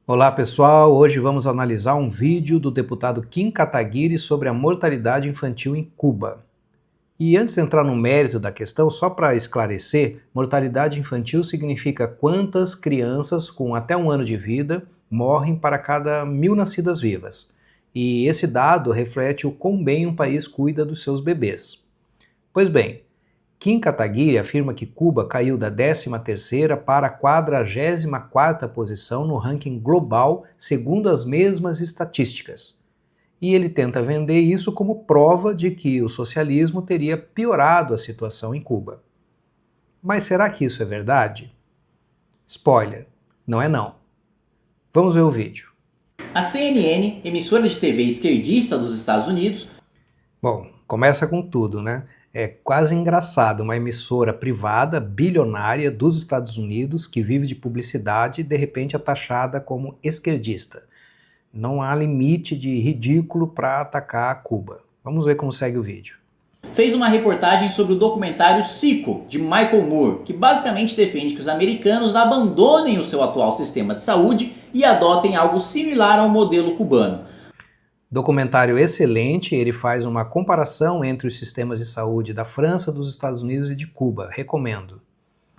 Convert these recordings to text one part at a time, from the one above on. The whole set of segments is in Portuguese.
Olá pessoal, hoje vamos analisar um vídeo do deputado Kim Kataguiri sobre a mortalidade infantil em Cuba. E antes de entrar no mérito da questão, só para esclarecer, mortalidade infantil significa quantas crianças com até 1 ano de vida morrem para cada 1.000 nascidas vivas. E esse dado reflete o quão bem um país cuida dos seus bebês. Pois bem, Kim Kataguiri afirma que Cuba caiu da 13ª para a 44ª posição no ranking global, segundo as mesmas estatísticas. E ele tenta vender isso como prova de que o socialismo teria piorado a situação em Cuba. Mas será que isso é verdade? Spoiler, não é não. Vamos ver o vídeo. A CNN, emissora de TV esquerdista dos Estados Unidos. Bom, começa com tudo, né? É quase engraçado uma emissora privada, bilionária dos Estados Unidos, que vive de publicidade, de repente é taxada como esquerdista. Não há limite de ridículo para atacar Cuba. Vamos ver como segue o vídeo. Fez uma reportagem sobre o documentário Sicko, de Michael Moore, que basicamente defende que os americanos abandonem o seu atual sistema de saúde e adotem algo similar ao modelo cubano. Documentário excelente, ele faz uma comparação entre os sistemas de saúde da França, dos Estados Unidos e de Cuba. Recomendo.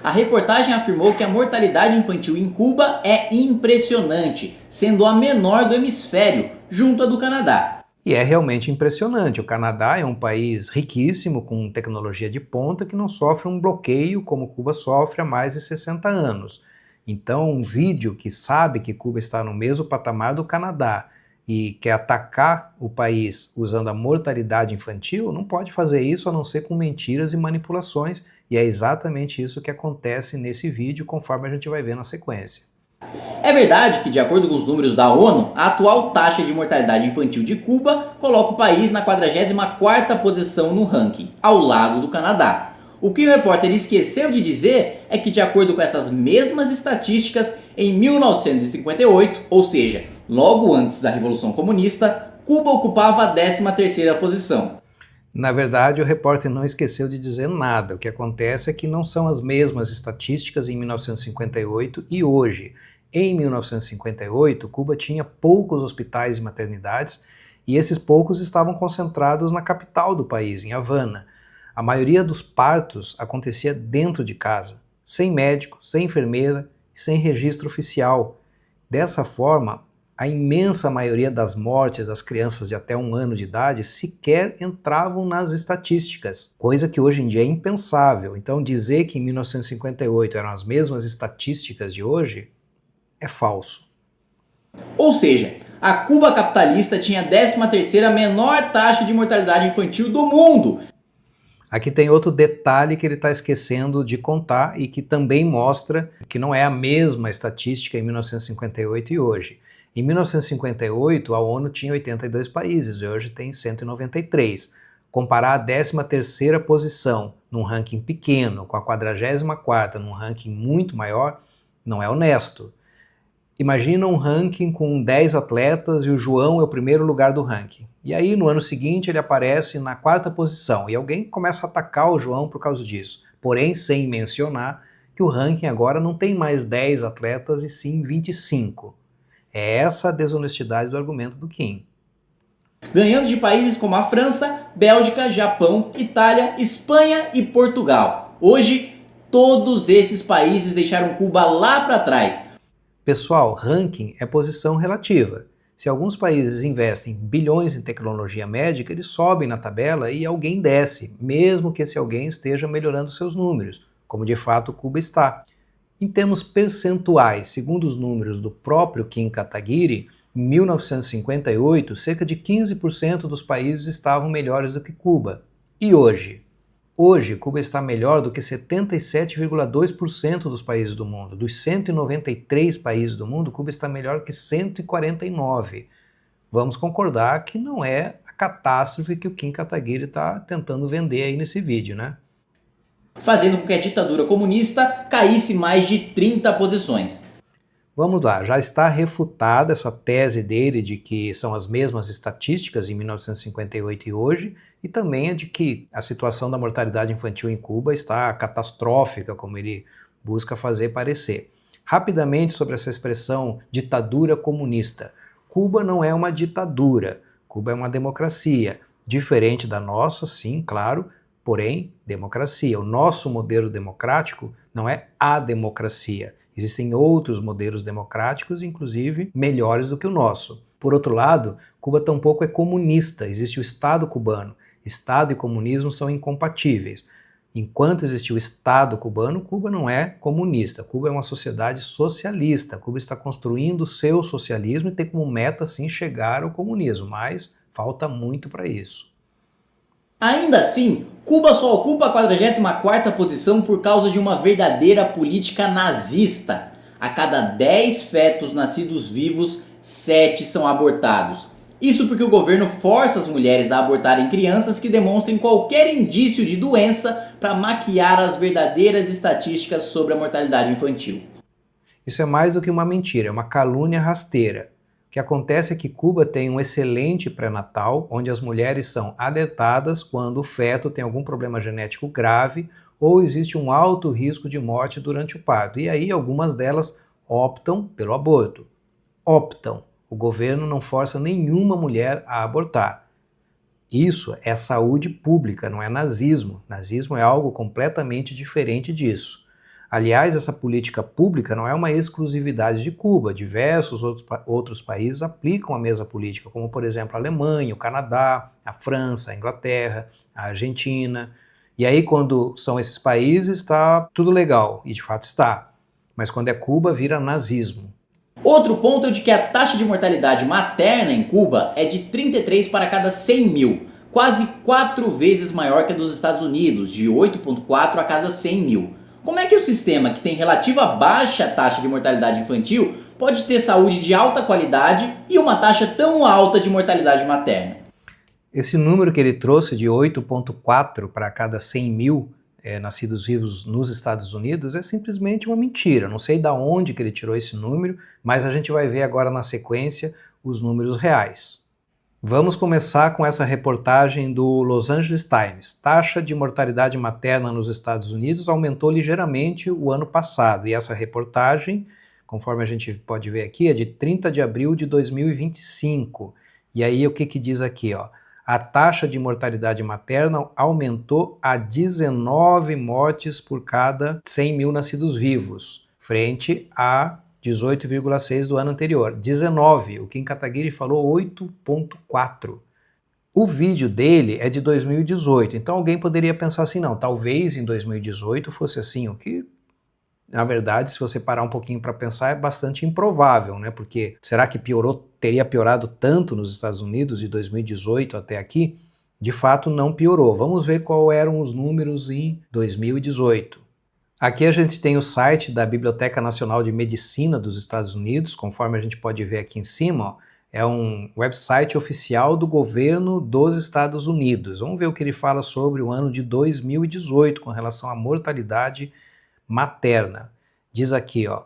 A reportagem afirmou que a mortalidade infantil em Cuba é impressionante, sendo a menor do hemisfério, junto à do Canadá. E é realmente impressionante. O Canadá é um país riquíssimo, com tecnologia de ponta, que não sofre um bloqueio como Cuba sofre há mais de 60 anos. Então, um vídeo que sabe que Cuba está no mesmo patamar do Canadá e quer atacar o país usando a mortalidade infantil, não pode fazer isso a não ser com mentiras e manipulações, e é exatamente isso que acontece nesse vídeo, conforme a gente vai ver na sequência. É verdade que, de acordo com os números da ONU, a atual taxa de mortalidade infantil de Cuba coloca o país na 44ª posição no ranking, ao lado do Canadá. O que o repórter esqueceu de dizer é que, de acordo com essas mesmas estatísticas, em 1958, ou seja, logo antes da Revolução Comunista, Cuba ocupava a 13ª posição. Na verdade, o repórter não esqueceu de dizer nada. O que acontece é que não são as mesmas estatísticas em 1958 e hoje. Em 1958, Cuba tinha poucos hospitais e maternidades e esses poucos estavam concentrados na capital do país, em Havana. A maioria dos partos acontecia dentro de casa, sem médico, sem enfermeira e sem registro oficial. Dessa forma, a imensa maioria das mortes das crianças de até 1 ano de idade sequer entravam nas estatísticas, coisa que hoje em dia é impensável. Então dizer que em 1958 eram as mesmas estatísticas de hoje é falso. Ou seja, a Cuba capitalista tinha a 13ª menor taxa de mortalidade infantil do mundo. Aqui tem outro detalhe que ele está esquecendo de contar e que também mostra que não é a mesma estatística em 1958 e hoje. Em 1958, a ONU tinha 82 países e hoje tem 193. Comparar a 13ª posição num ranking pequeno com a 44ª num ranking muito maior não é honesto. Imagina um ranking com 10 atletas e o João é o primeiro lugar do ranking. E aí, no ano seguinte, ele aparece na 4ª posição e alguém começa a atacar o João por causa disso. Porém, sem mencionar que o ranking agora não tem mais 10 atletas e sim 25. É essa a desonestidade do argumento do Kim. Ganhando de países como a França, Bélgica, Japão, Itália, Espanha e Portugal. Hoje, todos esses países deixaram Cuba lá para trás. Pessoal, ranking é posição relativa. Se alguns países investem bilhões em tecnologia médica, eles sobem na tabela e alguém desce, mesmo que esse alguém esteja melhorando seus números, como de fato Cuba está. Em termos percentuais, segundo os números do próprio Kim Kataguiri, em 1958, cerca de 15% dos países estavam melhores do que Cuba. E hoje? Hoje, Cuba está melhor do que 77,2% dos países do mundo. Dos 193 países do mundo, Cuba está melhor que 149. Vamos concordar que não é a catástrofe que o Kim Kataguiri está tentando vender aí nesse vídeo, né? Fazendo com que a ditadura comunista caísse mais de 30 posições. Vamos lá, já está refutada essa tese dele de que são as mesmas estatísticas em 1958 e hoje, e também a de que a situação da mortalidade infantil em Cuba está catastrófica, como ele busca fazer parecer. Rapidamente sobre essa expressão ditadura comunista. Cuba não é uma ditadura, Cuba é uma democracia, diferente da nossa, sim, claro, porém, democracia. O nosso modelo democrático não é a democracia. Existem outros modelos democráticos, inclusive melhores do que o nosso. Por outro lado, Cuba tampouco é comunista, existe o Estado cubano. Estado e comunismo são incompatíveis. Enquanto existe o Estado cubano, Cuba não é comunista. Cuba é uma sociedade socialista. Cuba está construindo o seu socialismo e tem como meta, sim, chegar ao comunismo, mas falta muito para isso. Ainda assim, Cuba só ocupa a 44ª posição por causa de uma verdadeira política nazista. A cada 10 fetos nascidos vivos, 7 são abortados. Isso porque o governo força as mulheres a abortarem crianças que demonstrem qualquer indício de doença para maquiar as verdadeiras estatísticas sobre a mortalidade infantil. Isso é mais do que uma mentira, é uma calúnia rasteira. O que acontece é que Cuba tem um excelente pré-natal, onde as mulheres são alertadas quando o feto tem algum problema genético grave ou existe um alto risco de morte durante o parto. E aí algumas delas optam pelo aborto. Optam. O governo não força nenhuma mulher a abortar. Isso é saúde pública, não é nazismo. Nazismo é algo completamente diferente disso. Aliás, essa política pública não é uma exclusividade de Cuba. Diversos outros países aplicam a mesma política, como por exemplo a Alemanha, o Canadá, a França, a Inglaterra, a Argentina. E aí quando são esses países está tudo legal, e de fato está. Mas quando é Cuba vira nazismo. Outro ponto é de que a taxa de mortalidade materna em Cuba é de 33 para cada 100 mil, quase 4 vezes maior que a dos Estados Unidos, de 8,4 a cada 100 mil. Como é que o sistema, que tem relativa baixa taxa de mortalidade infantil, pode ter saúde de alta qualidade e uma taxa tão alta de mortalidade materna? Esse número que ele trouxe de 8,4 para cada 100 mil nascidos vivos nos Estados Unidos é simplesmente uma mentira. Não sei de onde que ele tirou esse número, mas a gente vai ver agora na sequência os números reais. Vamos começar com essa reportagem do Los Angeles Times. Taxa de mortalidade materna nos Estados Unidos aumentou ligeiramente o ano passado. E essa reportagem, conforme a gente pode ver aqui, é de 30 de abril de 2025. E aí o que diz aqui, ó? A taxa de mortalidade materna aumentou a 19 mortes por cada 100 mil nascidos vivos, frente a 18,6 do ano anterior. 19, o Kim Kataguiri falou 8,4. O vídeo dele é de 2018, então alguém poderia pensar assim, não, talvez em 2018 fosse assim, o que, na verdade, se você parar um pouquinho para pensar, é bastante improvável, né? Porque será que teria piorado tanto nos Estados Unidos de 2018 até aqui? De fato, não piorou. Vamos ver quais eram os números em 2018. Aqui a gente tem o site da Biblioteca Nacional de Medicina dos Estados Unidos, conforme a gente pode ver aqui em cima, ó, é um website oficial do governo dos Estados Unidos. Vamos ver o que ele fala sobre o ano de 2018 com relação à mortalidade materna. Diz aqui, ó,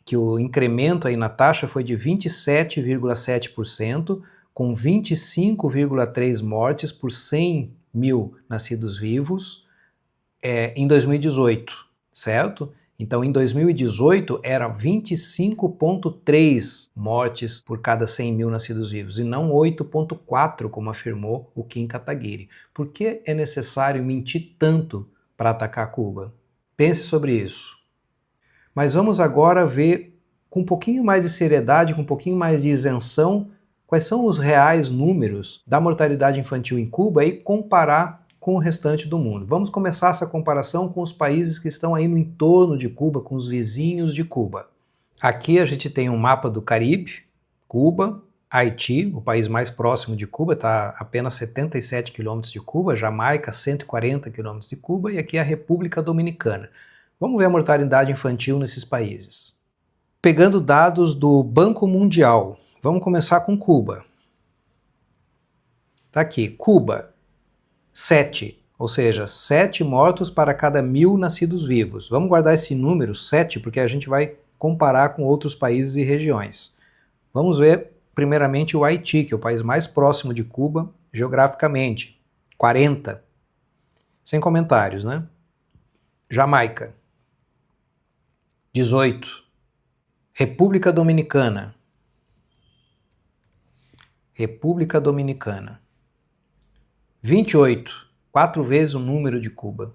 que o incremento aí na taxa foi de 27,7%, com 25,3 mortes por 100 mil nascidos vivos em 2018, certo? Então, em 2018, era 25,3 mortes por cada 100 mil nascidos vivos, e não 8,4, como afirmou o Kim Kataguiri. Por que é necessário mentir tanto para atacar Cuba? Pense sobre isso. Mas vamos agora ver com um pouquinho mais de seriedade, com um pouquinho mais de isenção, quais são os reais números da mortalidade infantil em Cuba e comparar com o restante do mundo. Vamos começar essa comparação com os países que estão aí no entorno de Cuba, com os vizinhos de Cuba. Aqui a gente tem um mapa do Caribe, Cuba, Haiti, o país mais próximo de Cuba, está a apenas 77 quilômetros de Cuba, Jamaica, 140 quilômetros de Cuba, e aqui a República Dominicana. Vamos ver a mortalidade infantil nesses países. Pegando dados do Banco Mundial, vamos começar com Cuba. Está aqui, Cuba, 7, ou seja, 7 mortos para cada 1.000 nascidos vivos. Vamos guardar esse número, 7, porque a gente vai comparar com outros países e regiões. Vamos ver primeiramente o Haiti, que é o país mais próximo de Cuba geograficamente, 40. Sem comentários, né? Jamaica, 18. República Dominicana. República Dominicana. 28. 4 vezes o número de Cuba.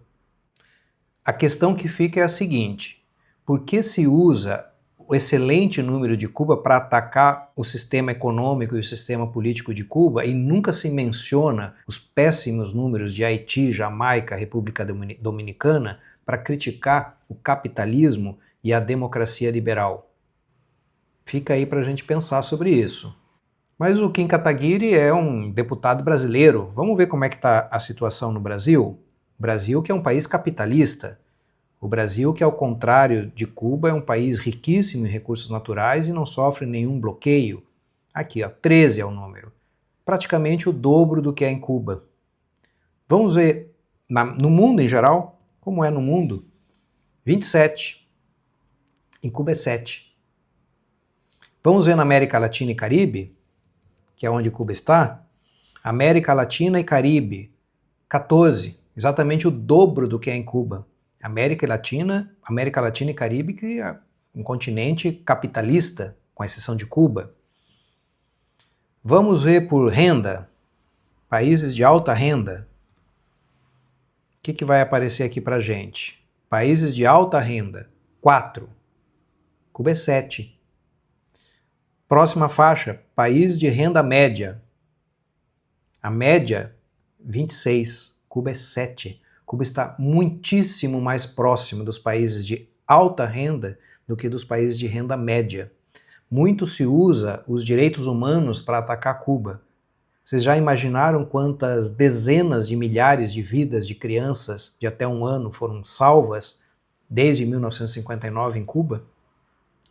A questão que fica é a seguinte: por que se usa o excelente número de Cuba para atacar o sistema econômico e o sistema político de Cuba e nunca se menciona os péssimos números de Haiti, Jamaica, República Dominicana para criticar o capitalismo e a democracia liberal? Fica aí para a gente pensar sobre isso. Mas o Kim Kataguiri é um deputado brasileiro. Vamos ver como é que está a situação no Brasil? O Brasil que é um país capitalista. O Brasil que, ao contrário de Cuba, é um país riquíssimo em recursos naturais e não sofre nenhum bloqueio. Aqui, ó, 13 é o número. Praticamente o dobro do que é em Cuba. Vamos ver no mundo em geral, como é no mundo. 27. Em Cuba é 7. Vamos ver na América Latina e Caribe, que é onde Cuba está. América Latina e Caribe, 14. Exatamente o dobro do que é em Cuba. América Latina e Caribe, que é um continente capitalista, com exceção de Cuba. Vamos ver por renda, países de alta renda. O que vai aparecer aqui para a gente? Países de alta renda, 4. Cuba é 7. Próxima faixa, país de renda média. A média, 26. Cuba é 7. Cuba está muitíssimo mais próximo dos países de alta renda do que dos países de renda média. Muito se usa os direitos humanos para atacar Cuba. Vocês já imaginaram quantas dezenas de milhares de vidas de crianças de até 1 ano foram salvas desde 1959 em Cuba?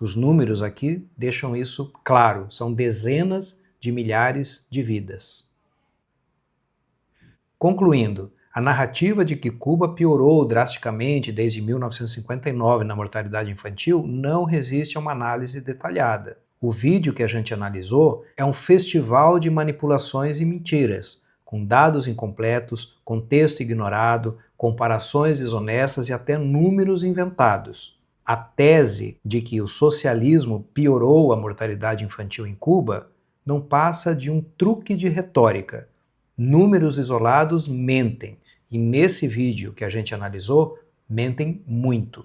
Os números aqui deixam isso claro. São dezenas de milhares de vidas. Concluindo, a narrativa de que Cuba piorou drasticamente desde 1959 na mortalidade infantil não resiste a uma análise detalhada. O vídeo que a gente analisou é um festival de manipulações e mentiras, com dados incompletos, contexto ignorado, comparações desonestas e até números inventados. A tese de que o socialismo piorou a mortalidade infantil em Cuba não passa de um truque de retórica. Números isolados mentem, e nesse vídeo que a gente analisou, mentem muito.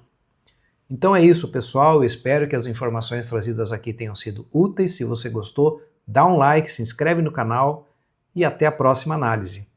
Então é isso, pessoal. Eu espero que as informações trazidas aqui tenham sido úteis. Se você gostou, dá um like, se inscreve no canal e até a próxima análise.